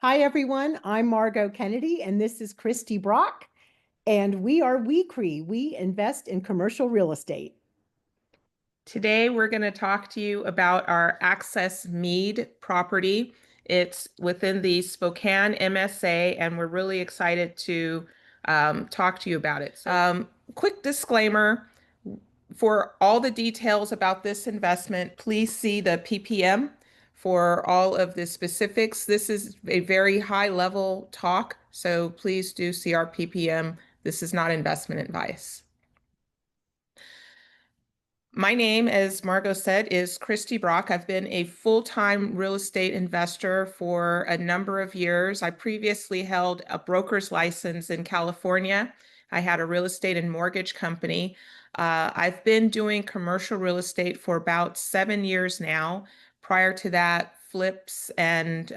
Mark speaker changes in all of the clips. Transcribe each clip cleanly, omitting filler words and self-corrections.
Speaker 1: Hi, everyone. I'm Margot Kennedy, and this is Christy Brock, and we are wiicre. We invest in commercial real estate.
Speaker 2: Today, we're going to talk to you about our Access Mead property. It's within the Spokane MSA, and we're really excited to talk to you about it. Quick disclaimer, for all the details about this investment, please see the PPM for all of the specifics. This is a very high level talk, so please do see our PPM. This is not investment advice. My name, as Margot said, is Christy Brock. I've been a full-time real estate investor for a number of years. I previously held a broker's license in California. I had a real estate and mortgage company. I've been doing commercial real estate for about 7 years now. Prior to that, flips and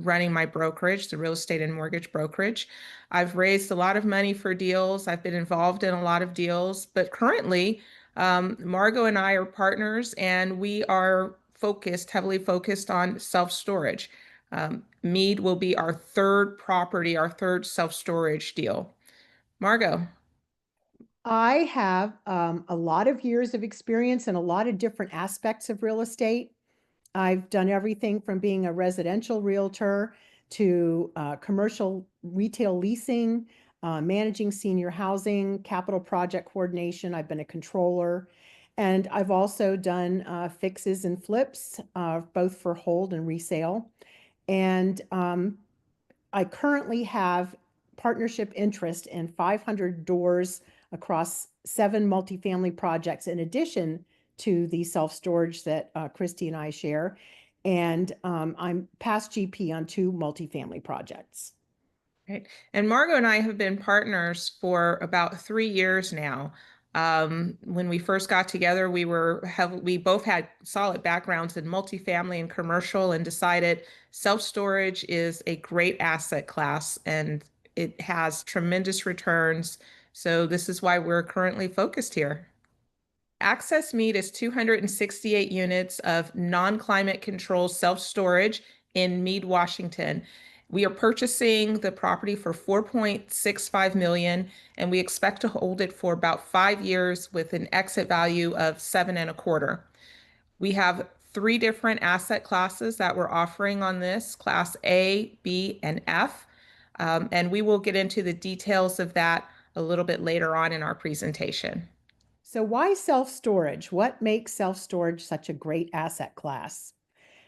Speaker 2: running my brokerage, the real estate and mortgage brokerage. I've raised a lot of money for deals. I've been involved in a lot of deals, but currently, Margot and I are partners, and we are heavily focused on self-storage. Mead will be our third property, our third self-storage deal. Margot.
Speaker 1: I have a lot of years of experience in a lot of different aspects of real estate. I've done everything from being a residential realtor to commercial retail leasing, managing senior housing, capital project coordination. I've been a controller. And I've also done fixes and flips, both for hold and resale. And I currently have partnership interest in 500 doors across 7 multifamily projects, in addition to the self-storage that Christy and I share. And I'm past GP on 2 multifamily projects.
Speaker 2: Right. And Margot and I have been partners for about 3 years now. When we first got together, we both had solid backgrounds in multifamily and commercial, and decided self-storage is a great asset class and it has tremendous returns. So this is why we're currently focused here. Access Mead is 268 units of non-climate controlled self-storage in Mead, Washington. We are purchasing the property for 4.65 million, and we expect to hold it for about 5 years with an exit value of 7.25. We have 3 different asset classes that we're offering on this: Class A, B, and F. And we will get into the details of that a little bit later on in our presentation.
Speaker 1: So why self-storage? What makes self-storage such a great asset class?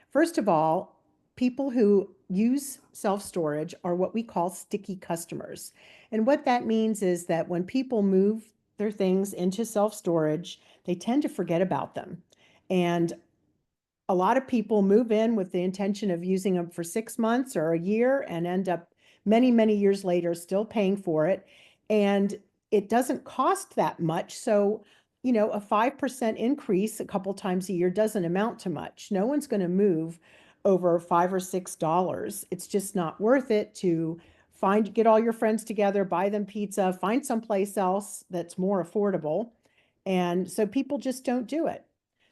Speaker 1: First of all, people who use self-storage are what we call sticky customers. And what that means is that when people move their things into self-storage, they tend to forget about them. And a lot of people move in with the intention of using them for 6 months or a year and end up many, many years later still paying for it. And it doesn't cost that much. So, a 5% increase a couple times a year doesn't amount to much. No one's going to move over $5 or $6. It's just not worth it to get all your friends together, buy them pizza, find someplace else that's more affordable. And so people just don't do it.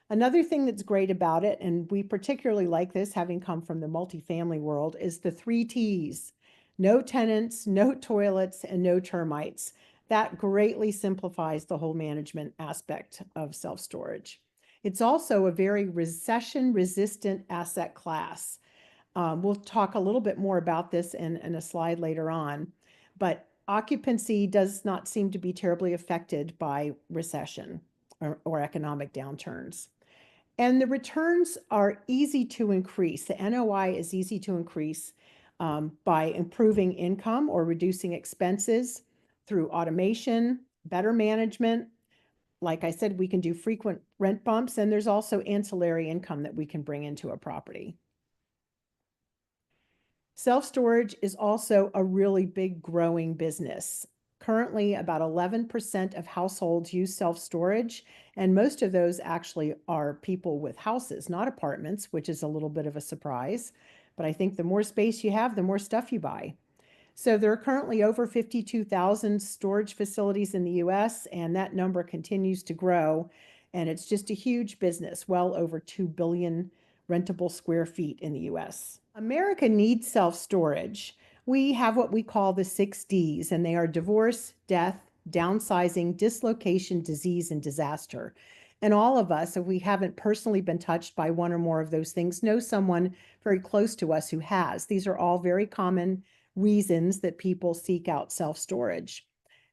Speaker 1: Another thing that's great about it, and we particularly like this, having come from the multifamily world, is the 3 Ts: no tenants, no toilets, and no termites. That greatly simplifies the whole management aspect of self-storage. It's also a very recession-resistant asset class. We'll talk a little bit more about this in a slide later on, but occupancy does not seem to be terribly affected by recession or economic downturns. And the returns are easy to increase. The NOI is easy to increase by improving income or reducing expenses through automation, better management. Like I said, we can do frequent rent bumps, and there's also ancillary income that we can bring into a property. Self-storage is also a really big growing business. Currently, about 11% of households use self-storage, and most of those actually are people with houses, not apartments, which is a little bit of a surprise. But I think the more space you have, the more stuff you buy. So there are currently over 52,000 storage facilities in the US, and that number continues to grow. And it's just a huge business, well over 2 billion rentable square feet in the US. America needs self-storage. We have what we call the 6 Ds, and they are divorce, death, downsizing, dislocation, disease, and disaster. And all of us, if we haven't personally been touched by one or more of those things, know someone very close to us who has. These are all very common reasons that people seek out self-storage.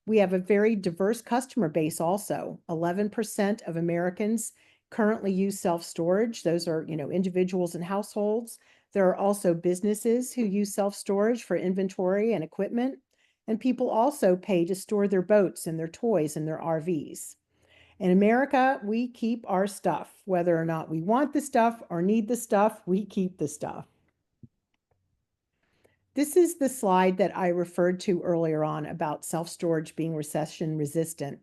Speaker 1: We have a very diverse customer base also. 11% of Americans currently use self-storage. Those are, individuals and households. There are also businesses who use self-storage for inventory and equipment, and people also pay to store their boats and their toys and their RVs. In America, we keep our stuff. Whether or not we want the stuff or need the stuff, we keep the stuff. This is the slide that I referred to earlier on about self-storage being recession resistant.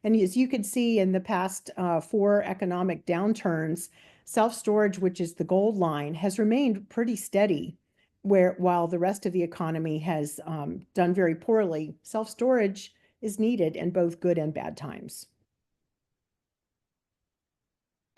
Speaker 1: And as you can see in the past 4 economic downturns, self-storage, which is the gold line, has remained pretty steady, where while the rest of the economy has done very poorly, self-storage is needed in both good and bad times.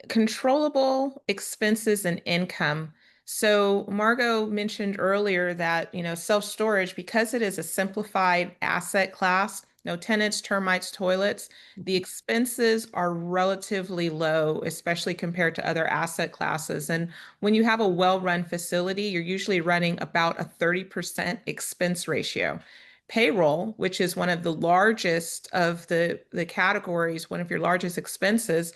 Speaker 2: Controllable expenses and income. So Margot mentioned earlier that, self-storage, because it is a simplified asset class, no tenants, termites, toilets, the expenses are relatively low, especially compared to other asset classes. And when you have a well-run facility, you're usually running about a 30% expense ratio. Payroll, which is one of the largest of the categories, one of your largest expenses,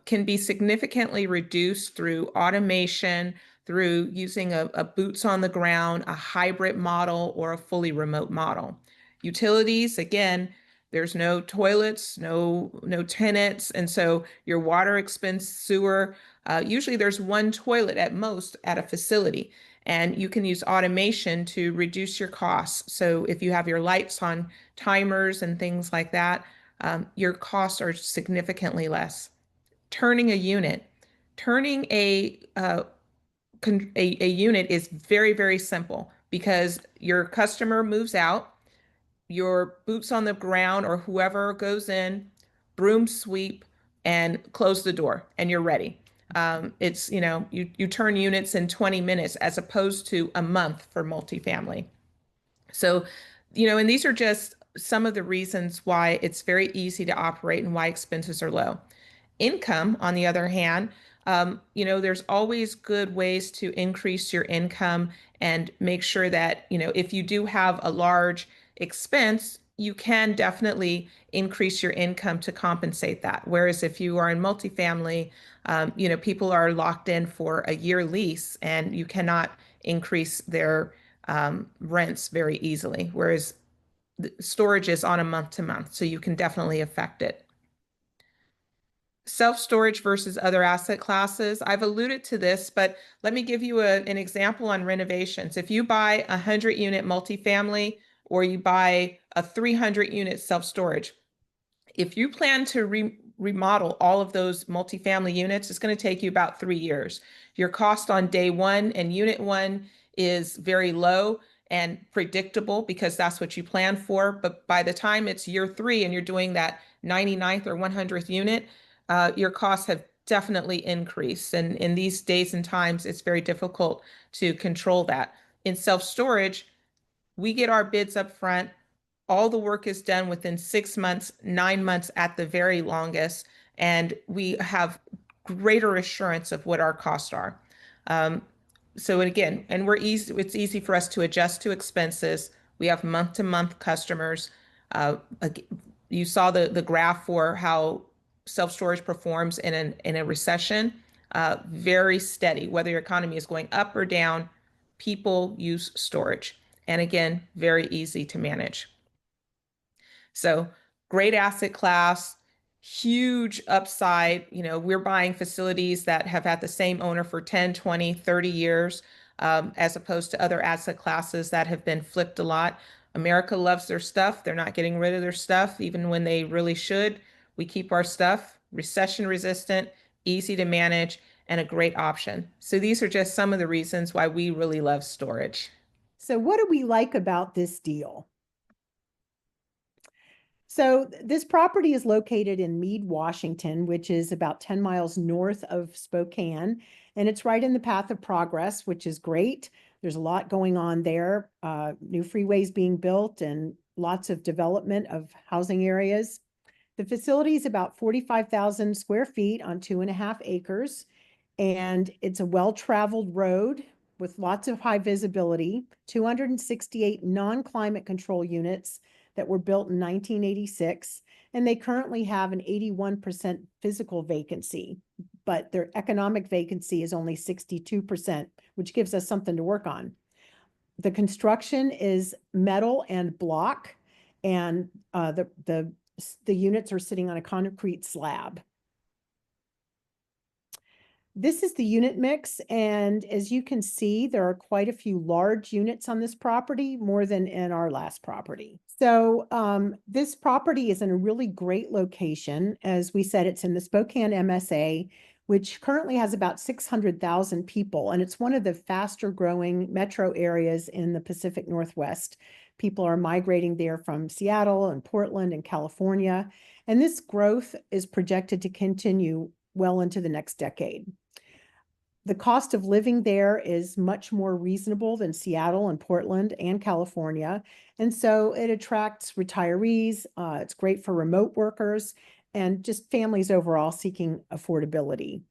Speaker 2: can be significantly reduced through automation, through using a boots on the ground, a hybrid model, or a fully remote model. Utilities, again, there's no toilets, no tenants, and so your water expense, sewer, usually there's one toilet at most at a facility, and you can use automation to reduce your costs. So if you have your lights on timers and things like that, your costs are significantly less. Turning a unit, turning a unit is very, very simple because your customer moves out, your boots on the ground or whoever goes in, broom sweep, and close the door, and you're ready. It's, you turn units in 20 minutes as opposed to a month for multifamily. So, and these are just some of the reasons why it's very easy to operate and why expenses are low. Income, on the other hand, there's always good ways to increase your income and make sure that, if you do have a large expense, you can definitely increase your income to compensate that. Whereas if you are in multifamily, people are locked in for a year lease and you cannot increase their rents very easily. Whereas the storage is on a month to month, so you can definitely affect it. Self-storage versus other asset classes. I've alluded to this, but let me give you an example on renovations. If you buy a 100-unit multifamily or you buy a 300-unit self-storage, if you plan to remodel all of those multifamily units, it's going to take you about 3 years. Your cost on day one and unit one is very low and predictable because that's what you plan for. But by the time it's year three and you're doing that 99th or 100th unit, your costs have definitely increased. And in these days and times, it's very difficult to control that. In self-storage, we get our bids up front. All the work is done within 6 months, 9 months at the very longest, and we have greater assurance of what our costs are. Um, so again, and it's easy for us to adjust to expenses. We have month-to-month customers. Uh, you saw the graph for how self-storage performs in a recession. Very steady, whether your economy is going up or down, people use storage. And again, very easy to manage. So great asset class, huge upside. We're buying facilities that have had the same owner for 10, 20, 30 years, as opposed to other asset classes that have been flipped a lot. America loves their stuff. They're not getting rid of their stuff, even when they really should. We keep our stuff, recession resistant, easy to manage, and a great option. So these are just some of the reasons why we really love storage.
Speaker 1: So, what do we like about this deal? So this property is located in Mead, Washington, which is about 10 miles north of Spokane. And it's right in the path of progress, which is great. There's a lot going on there, new freeways being built and lots of development of housing areas. The facility is about 45,000 square feet on 2.5 acres, and it's a well-traveled road with lots of high visibility, 268 non-climate control units that were built in 1986, and they currently have an 81% physical vacancy, but their economic vacancy is only 62%, which gives us something to work on. The construction is metal and block, and the units are sitting on a concrete slab. This is the unit mix, and as you can see, there are quite a few large units on this property, more than in our last property. So this property is in a really great location. As we said, it's in the Spokane MSA, which currently has about 600,000 people, and it's one of the faster growing metro areas in the Pacific Northwest. People are migrating there from Seattle and Portland and California, and this growth is projected to continue well into the next decade. The cost of living there is much more reasonable than Seattle and Portland and California. And so it attracts retirees. It's great for remote workers and just families overall seeking affordability.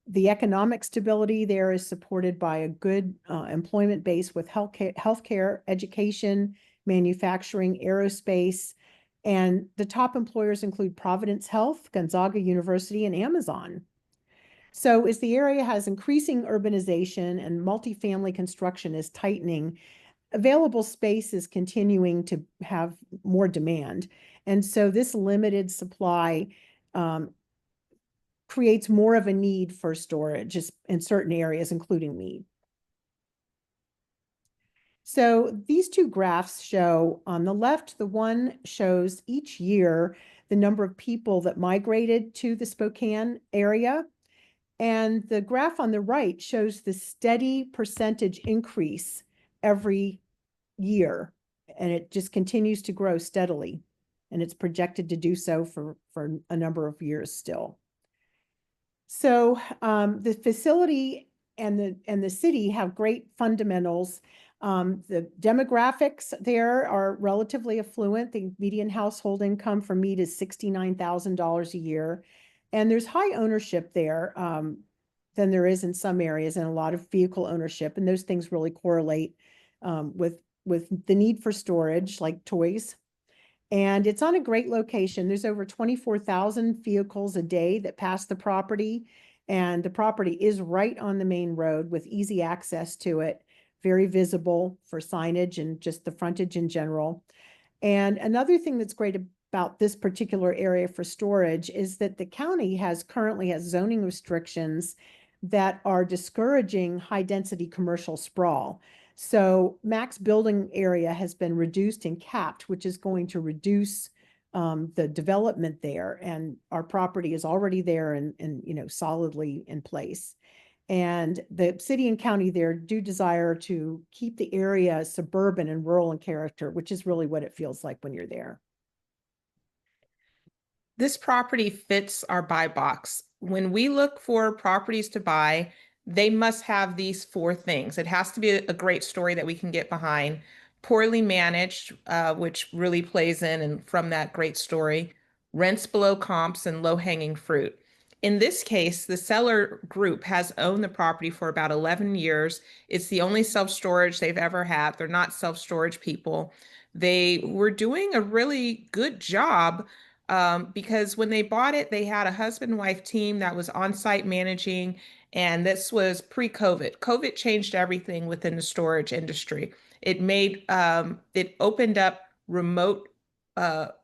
Speaker 1: The economic stability there is supported by a good employment base with healthcare, education, manufacturing, aerospace. And the top employers include Providence Health, Gonzaga University, and Amazon. So as the area has increasing urbanization and multifamily construction is tightening, available space is continuing to have more demand. And so this limited supply creates more of a need for storage in certain areas, including Mead. So these two graphs show on the left, the one shows each year the number of people that migrated to the Spokane area. And the graph on the right shows the steady percentage increase every year. And it just continues to grow steadily. And it's projected to do so for a number of years still. So the facility and the city have great fundamentals. The demographics there are relatively affluent. The median household income for Mead is $69,000 a year. And there's high ownership there than there is in some areas, and a lot of vehicle ownership. And those things really correlate with the need for storage, like toys. And it's on a great location. There's over 24,000 vehicles a day that pass the property. And the property is right on the main road with easy access to it, very visible for signage and just the frontage in general. And another thing that's great about this particular area for storage is that the county currently has zoning restrictions that are discouraging high density commercial sprawl. So max building area has been reduced and capped, which is going to reduce the development there. And our property is already there and solidly in place. And the city and county there do desire to keep the area suburban and rural in character, which is really what it feels like when you're there.
Speaker 2: This property fits our buy box. When we look for properties to buy, they must have these four things. It has to be a great story that we can get behind, poorly managed, which really plays in and from that great story, rents below comps, and low-hanging fruit. In this case, the seller group has owned the property for about 11 years. It's the only self-storage they've ever had. They're not self-storage people. They were doing a really good job because when they bought it, they had a husband-wife team that was on-site managing, and this was pre-COVID. COVID changed everything within the storage industry. It opened up remote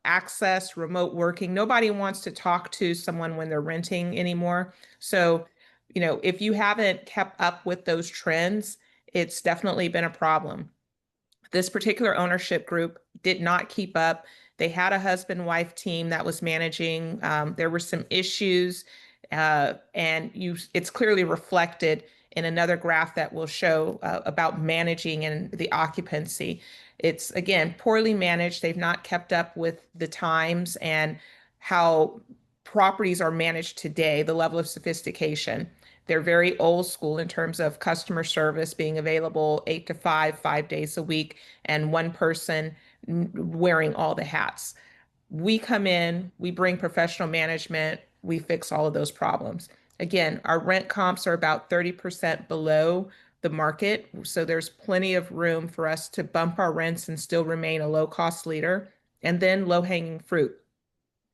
Speaker 2: access, remote working. Nobody wants to talk to someone when they're renting anymore. So, if you haven't kept up with those trends, it's definitely been a problem. This particular ownership group did not keep up. They had a husband-wife team that was managing. There were some issues, and it's clearly reflected in another graph that will show about managing and the occupancy. It's, again, poorly managed. They've not kept up with the times and how properties are managed today, the level of sophistication. They're very old school in terms of customer service being available 8 to 5, 5 days a week, and one person wearing all the hats. We come in, we bring professional management, we fix all of those problems. Again, our rent comps are about 30% below the market, so there's plenty of room for us to bump our rents and still remain a low cost leader. And then low hanging fruit,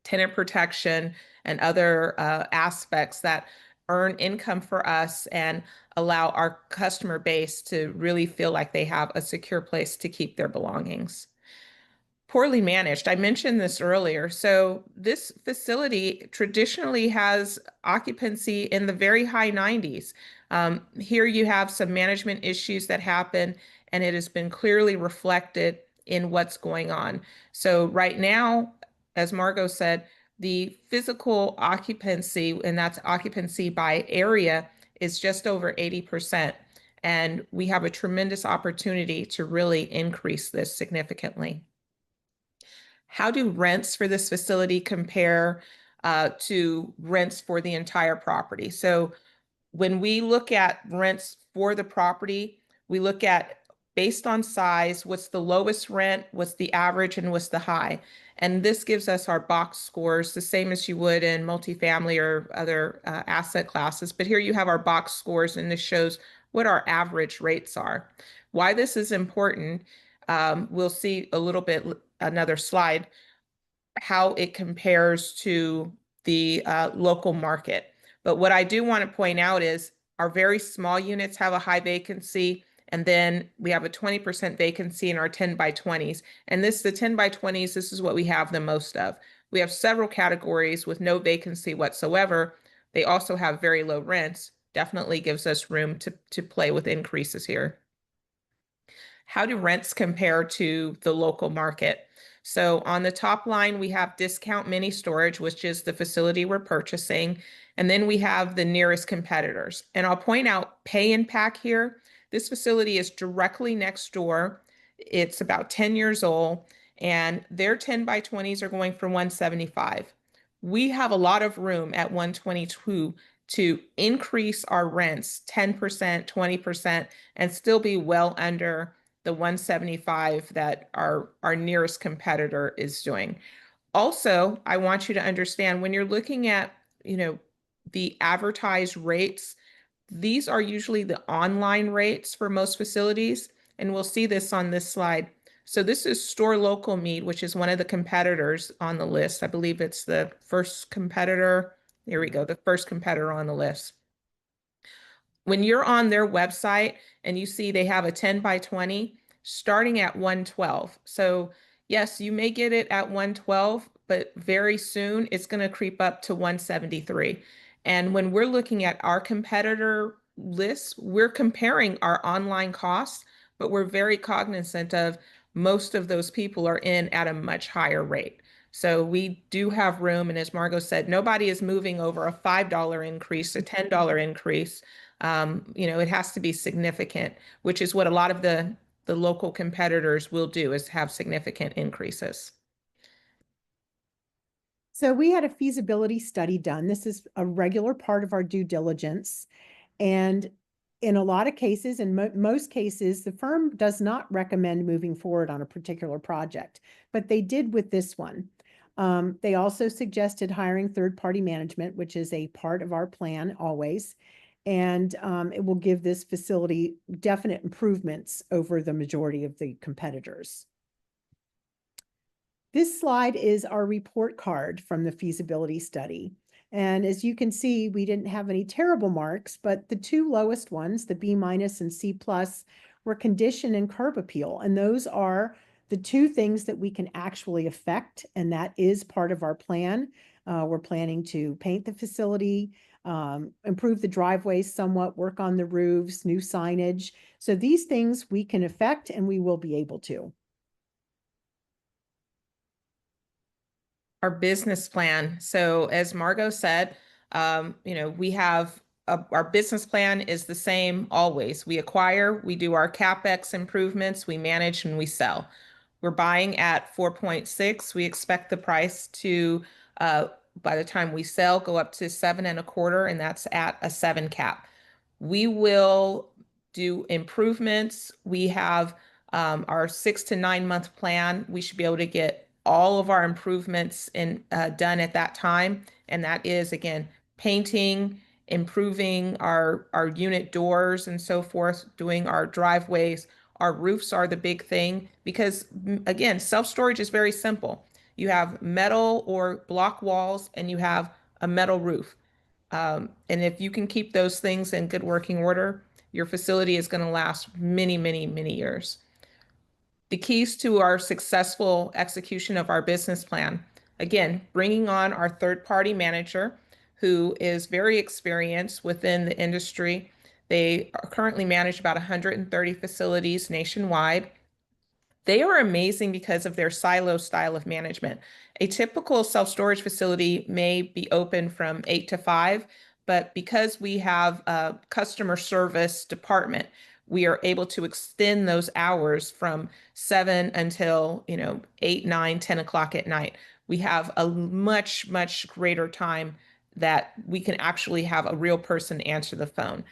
Speaker 2: tenant protection, and other aspects that earn income for us and allow our customer base to really feel like they have a secure place to keep their belongings. Poorly managed. I mentioned this earlier. So this facility traditionally has occupancy in the very high 90s. Here you have some management issues that happen, and it has been clearly reflected in what's going on. So right now, as Margot said, the physical occupancy, and that's occupancy by area, is just over 80%. And we have a tremendous opportunity to really increase this significantly. How do rents for this facility compare to rents for the entire property? So when we look at rents for the property, we look at based on size, what's the lowest rent, what's the average, and what's the high. And this gives us our box scores, the same as you would in multifamily or other asset classes. But here you have our box scores, and this shows what our average rates are. Why this is important, we'll see a little bit another slide how it compares to the local market. But what I do want to point out is our very small units have a high vacancy, and then we have a 20% vacancy in our 10 by 20s. And the 10 by 20s, this is what we have the most of. We have several categories with no vacancy whatsoever. They also have very low rents. Definitely gives us room to play with increases here. How do rents compare to the local market? So on the top line, we have Discount Mini Storage, which is the facility we're purchasing. And then we have the nearest competitors. And I'll point out Pay and Pack here. This facility is directly next door. It's about 10 years old, and their 10 by 20s are going for 175. We have a lot of room at 122 to increase our rents 10%, 20%, and still be well under the 175 that our nearest competitor is doing. Also, I want you to understand when you're looking at, the advertised rates, these are usually the online rates for most facilities, and we'll see this on this slide. So this is Store Local Mead, which is one of the competitors on the list. I believe it's the first competitor. There we go, the first competitor on the list. When you're on their website and you see they have a 10 by 20 starting at 112. So yes, you may get it at 112, but very soon it's going to creep up to 173. And when we're looking at our competitor lists, we're comparing our online costs, but we're very cognizant of most of those people are in at a much higher rate. So we do have room. And as Margot said, nobody is moving over a $5 increase, a $10 increase. It has to be significant, which is what a lot of the local competitors will do, is have significant increases.
Speaker 1: So we had a feasibility study done. This is a regular part of our due diligence. And in a lot of cases, in most cases, the firm does not recommend moving forward on a particular project, but they did with this one. They also suggested hiring third-party management, which is a part of our plan always. And it will give this facility definite improvements over the majority of the competitors. This slide is our report card from the feasibility study. And as you can see, we didn't have any terrible marks, but the two lowest ones, the B- and C+, were condition and curb appeal. And those are the two things that we can actually affect, and that is part of our plan. We're planning to paint the facility, improve the driveways somewhat, work on the roofs, new signage. So these things we can affect, and we will be able to.
Speaker 2: Our business plan. So as Margot said, we have our business plan is the same always. We acquire, we do our CapEx improvements, we manage, and we sell. We're buying at 4.6. We expect the price to, by the time we sell, go up to 7.25, and that's at a 7 cap. We will do improvements. We have our 6 to 9 month plan. We should be able to get all of our improvements done at that time. And that is, again, painting, improving our unit doors and so forth, doing our driveways. Our roofs are the big thing because, again, self-storage is very simple. You have metal or block walls and you have a metal roof. And if you can keep those things in good working order, your facility is going to last many, many, many years. The keys to our successful execution of our business plan, again, bringing on our third-party manager who is very experienced within the industry. They currently manage about 130 facilities nationwide. They are amazing because of their silo style of management. A typical self-storage facility may be open from 8 to 5, but because we have a customer service department, we are able to extend those hours from 7 until, 8, 9, 10 o'clock at night. We have a much, much greater time that we can actually have a real person answer the phone.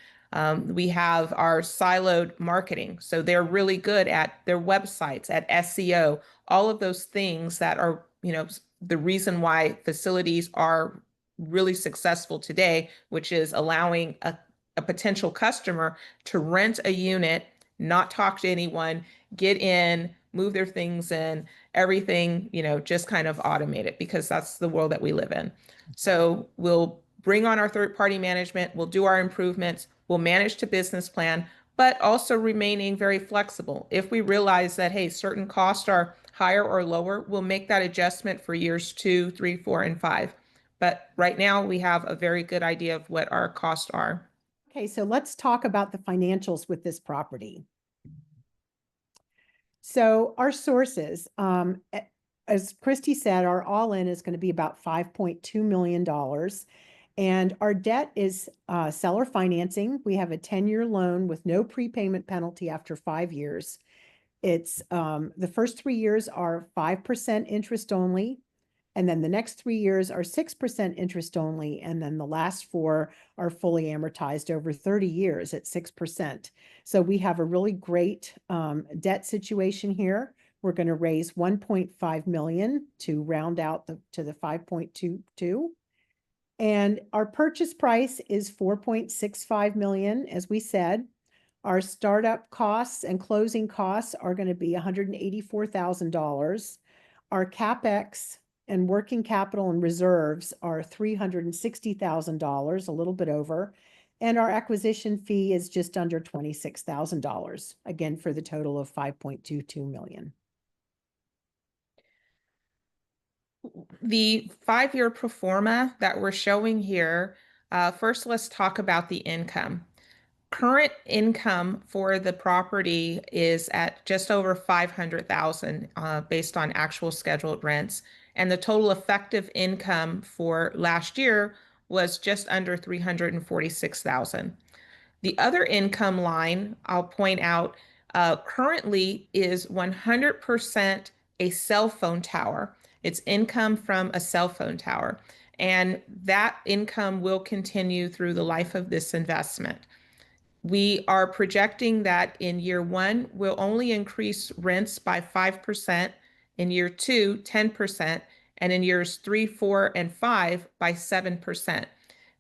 Speaker 2: We have our siloed marketing. So they're really good at their websites, at SEO, all of those things that are, the reason why facilities are really successful today, which is allowing a potential customer to rent a unit, not talk to anyone, get in, move their things in, everything, just kind of automate it because that's the world that we live in. So we'll bring on our third-party management, we'll do our improvements, we'll manage to business plan, but also remaining very flexible. If we realize that, hey, certain costs are higher or lower, we'll make that adjustment for years 2, 3, 4, and 5. But right now, we have a very good idea of what our costs are.
Speaker 1: Okay, so let's talk about the financials with this property. So our sources, as Christy said, our all-in is going to be about $5.2 million. And our debt is seller financing. We have a 10-year loan with no prepayment penalty after 5 years. It's the first 3 years are 5% interest only. And then the next 3 years are 6% interest only. And then the last 4 are fully amortized over 30 years at 6%. So we have a really great debt situation here. We're going to raise 1.5 million to round out to the 5.22. And our purchase price is 4.65 million, as we said. Our startup costs and closing costs are going to be $184,000. Our CapEx and working capital and reserves are $360,000, a little bit over. And our acquisition fee is just under $26,000, again, for the total of 5.22 million.
Speaker 2: The 5-year pro forma that we're showing here, first let's talk about the income. Current income for the property is at just over 500,000 based on actual scheduled rents. And the total effective income for last year was just under 346,000. The other income line, I'll point out, currently is 100% a cell phone tower. It's income from a cell phone tower. And that income will continue through the life of this investment. We are projecting that in year 1, we'll only increase rents by 5%, in year 2, 10%, and in years 3, 4, and 5 by 7%.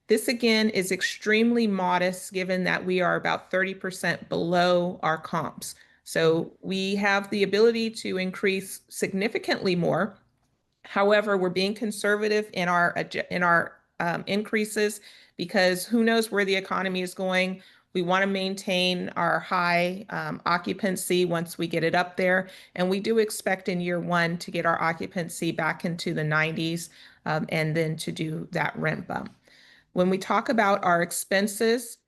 Speaker 2: This again is extremely modest given that we are about 30% below our comps. So we have the ability to increase significantly more. However, we're being conservative in our increases because who knows where the economy is going. We want to maintain our high occupancy once we get it up there. And we do expect in year 1 to get our occupancy back into the 90s and then to do that rent bump. When we talk about our expenses,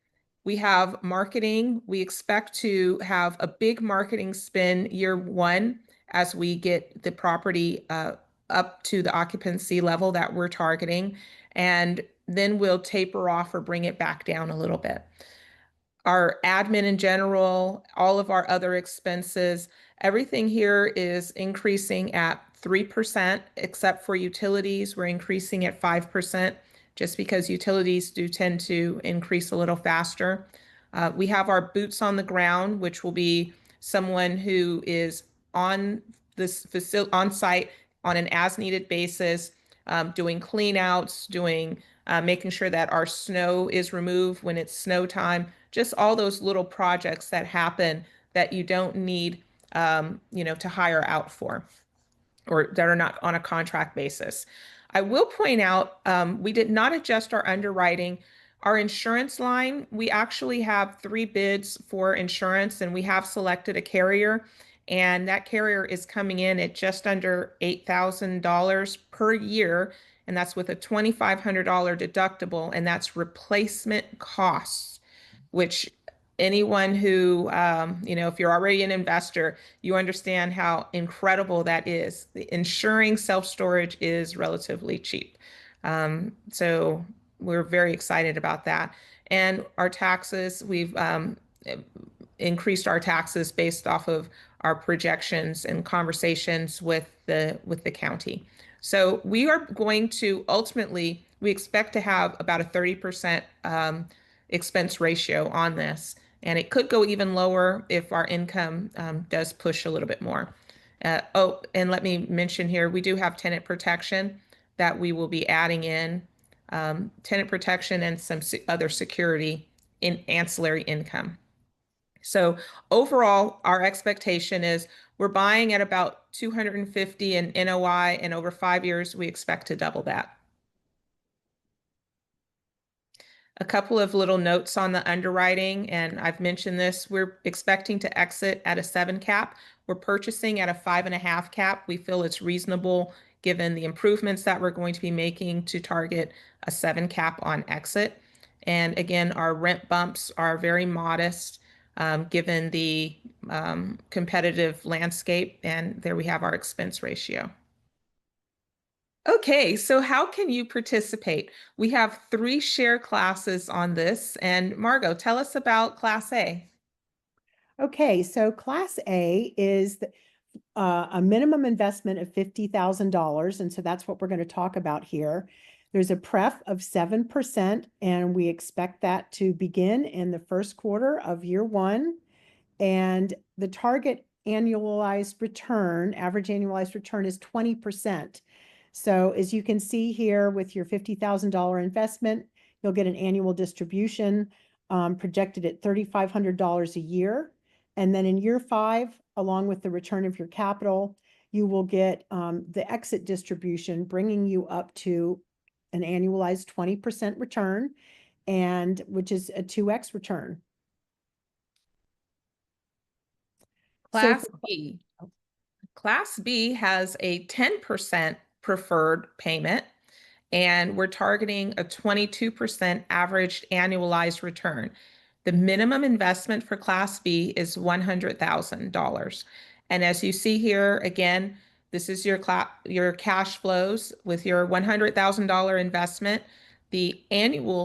Speaker 2: we have marketing. We expect to have a big marketing spend year 1 as we get the property up to the occupancy level that we're targeting. And then we'll taper off or bring it back down a little bit. Our admin in general, all of our other expenses, everything here is increasing at 3%, except for utilities. We're increasing at 5%, just because utilities do tend to increase a little faster. We have our boots on the ground, which will be someone who is on this facility on site on an as needed basis, doing clean outs, doing making sure that our snow is removed when it's snow time, just all those little projects that happen that you don't need, to hire out for or that are not on a contract basis. I will point out we did not adjust our underwriting. Our insurance line, we actually have three bids for insurance, and we have selected a carrier, and that carrier is coming in at just under $8,000 per year, and that's with a $2,500 deductible, and that's replacement costs, which anyone who, if you're already an investor, you understand how incredible that is. The insuring self-storage is relatively cheap. So we're very excited about that. And our taxes, we've increased our taxes based off of our projections and conversations with the county. So we are going to ultimately, we expect to have about a 30% expense ratio on this. And it could go even lower if our income does push a little bit more. And let me mention here, we do have tenant protection that we will be adding in, tenant protection and some other security in ancillary income. So overall, our expectation is we're buying at about 250 in NOI, and over 5 years, we expect to double that. A couple of little notes on the underwriting, and I've mentioned this. We're expecting to exit at a 7 cap. We're purchasing at a 5.5 cap. We feel it's reasonable given the improvements that we're going to be making to target a 7 cap on exit. And again, our rent bumps are very modest given the competitive landscape. And there we have our expense ratio. Okay, so how can you participate? We have 3 share classes on this. And Margot, tell us about Class A.
Speaker 1: Okay, so Class A is a minimum investment of $50,000. And so that's what we're going to talk about here. There's a pref of 7%, and we expect that to begin in the first quarter of year one. And the target annualized return, average annualized return is 20%. So as you can see here with your $50,000 investment, you'll get an annual distribution projected at $3,500 a year. And then in year 5, along with the return of your capital, you will get the exit distribution, bringing you up to an annualized 20% return, and which is a 2x return. So
Speaker 2: Class B. Class B has a 10% preferred payment, and we're targeting a 22% average annualized return. The minimum investment for Class B is $100,000. And as you see here, again, this is your cash flows with your $100,000 investment. The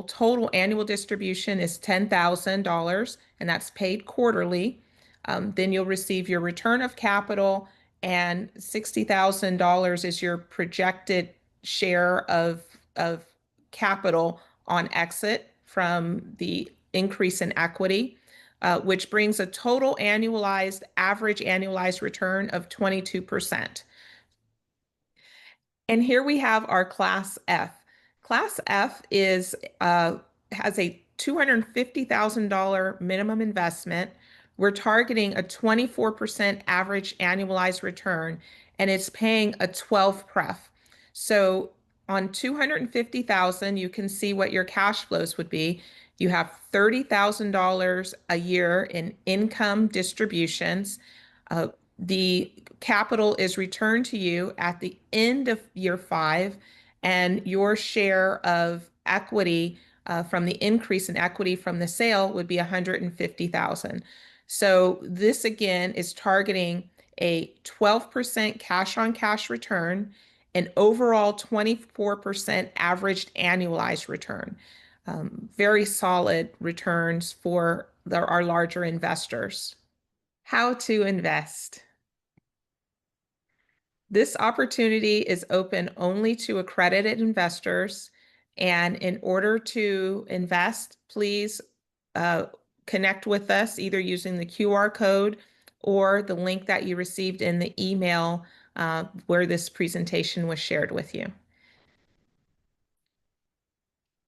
Speaker 2: total annual distribution is $10,000, and that's paid quarterly. Then you'll receive your return of capital, and $60,000 is your projected share of capital on exit from the increase in equity, which brings a total average annualized return of 22%. And here we have our Class F. Class F has a $250,000 minimum investment. We're targeting a 24% average annualized return, and it's paying a 12 pref. So on 250,000, you can see what your cash flows would be. You have $30,000 a year in income distributions. The capital is returned to you at the end of year 5, and your share of equity from the increase in equity from the sale would be 150,000. So this again is targeting a 12% cash on cash return, an overall 24% averaged annualized return. Very solid returns for our larger investors. How to invest. This opportunity is open only to accredited investors. And in order to invest, please connect with us either using the QR code or the link that you received in the email where this presentation was shared with you.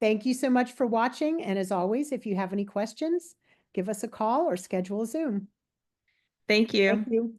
Speaker 1: Thank you so much for watching. And as always, if you have any questions, give us a call or schedule a Zoom.
Speaker 2: Thank
Speaker 1: Thank
Speaker 2: you.
Speaker 1: you.